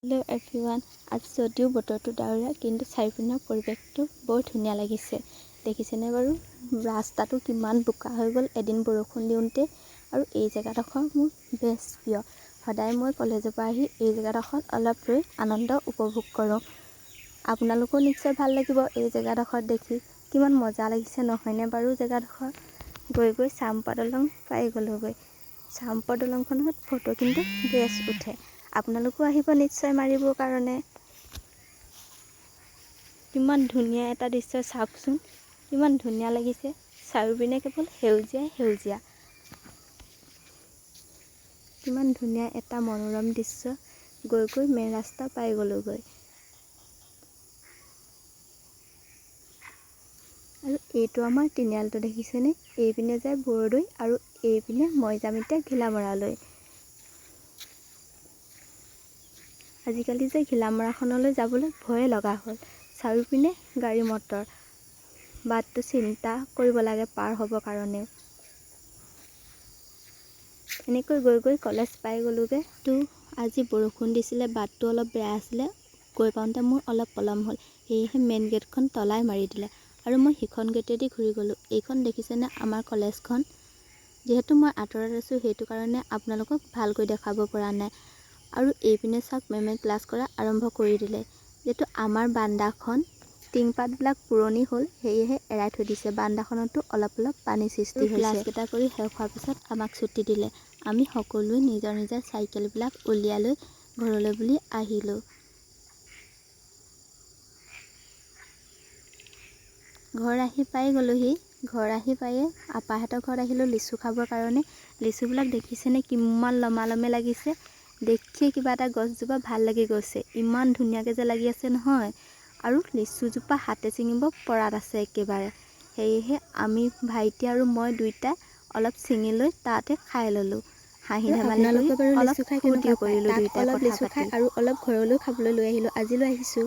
Hello' everyone. আজি যদিও বতৰটো ডাৱৰীয়া কিন্তু চাৰিওপিনৰ পৰিৱেশটো বৰ ধুনীয়া লাগিছে। দেখিছেনে বাৰু ৰাস্তাটো কিমান বোকা হৈ গ'ল এদিন বৰষুণ দিওঁতে। আৰু এই জেগাডোখৰ মোৰ বেছ প্ৰিয়। সদায় মই কলেজৰ পৰা আহি এই জেগাডোখৰত অলপ ৰৈ আনন্দ উপভোগ কৰোঁ। আপোনালোকো নিশ্চয় ভাল লাগিব এই জেগাডোখৰত দেখি। কিমান মজা লাগিছে নহয়নে বাৰু জেগাডোখৰ। গৈ গৈ চাম্পা দলং পাই গ'লোগৈ। চাম্পা দলংখনত ফটো কিন্তু বেছ উঠে। আপোনালোকো আহিব নিশ্চয় মাৰিবৰ কাৰণে। কিমান ধুনীয়া এটা দৃশ্য চাওকচোন, কিমান ধুনীয়া লাগিছে। চাৰিওপিনে কেৱল সেউজীয়াই সেউজীয়া। কিমান ধুনীয়া এটা মনোৰম দৃশ্য। গৈ গৈ মেইন ৰাস্তা পাই গ'লোগৈ। আৰু এইটো আমাৰ তিনিআলিটো দেখিছেনে। এইপিনে যায় বৰদৈ আৰু এইপিনে মৈজামতীয়া ঘিলামৰালৈ। আজিকালি যে ঘিলামৰাখনলৈ যাবলৈ ভয়ে লগা হ'ল। চাৰিওপিনে গাড়ী মটৰ, বাটটো চিন্তা কৰিব লাগে পাৰ হ'বৰ কাৰণেও। এনেকৈ গৈ গৈ কলেজ পাই গ'লোগৈ। আজি বৰষুণ দিছিলে, বাটটো অলপ বেয়া আছিলে। গৈ পাওঁতে মোৰ অলপ পলম হ'ল, সেয়েহে মেইন গেটখন তলাই মাৰি দিলে আৰু মই সিখন গেটেদি ঘূৰি গ'লোঁ। এইখন দেখিছেনে আমাৰ কলেজখন। যিহেতু মই আঁতৰত আছোঁ সেইটো কাৰণে আপোনালোকক ভালকৈ দেখাব পৰা নাই। আৰু এইপিনে চাওক মেমে ক্লাছ কৰা আৰম্ভ কৰি দিলে। যিহেতু আমাৰ বান্দাখন টিংপাতবিলাক পুৰণি হ'ল সেয়েহে এৰাই থৈ দিছে। বান্দাখনতো অলপ অলপ পানী সৃষ্টি হৈছে। ক্লাছকেইটা কৰি শেষ হোৱাৰ পিছত আমাক ছুটি দিলে। আমি সকলোৱে নিজৰ নিজৰ চাইকেলবিলাক উলিয়াই লৈ ঘৰলৈ বুলি আহিলোঁ। ঘৰ আহি পাই গ'লোহি। ঘৰ আহি পায়ে আপাহঁতৰ ঘৰত আহিলোঁ লিচু খাবৰ কাৰণে। লিচুবিলাক দেখিছেনে কিমান লমালমে লাগিছে। দেখিয়ে কিবা এটা গছজোপা ভাল লাগি গৈছে। ইমান ধুনীয়াকৈ যে লাগি আছে নহয়। আৰু লিচুজোপা হাতে ছিঙিব পৰাত আছে একেবাৰে। সেয়েহে আমি ভাইটি আৰু মই দুইটাই অলপ ছিঙি লৈ তাতে খাই ল'লোঁ। হাঁহি ধেমালি কৰি অলপ ফূৰ্তিও কৰিলোঁ দুইটাই কথা পাতি। আৰু অলপ ঘৰলৈ খাবলৈ লৈ আহিলোঁ। আজিলৈ আহিছোঁ।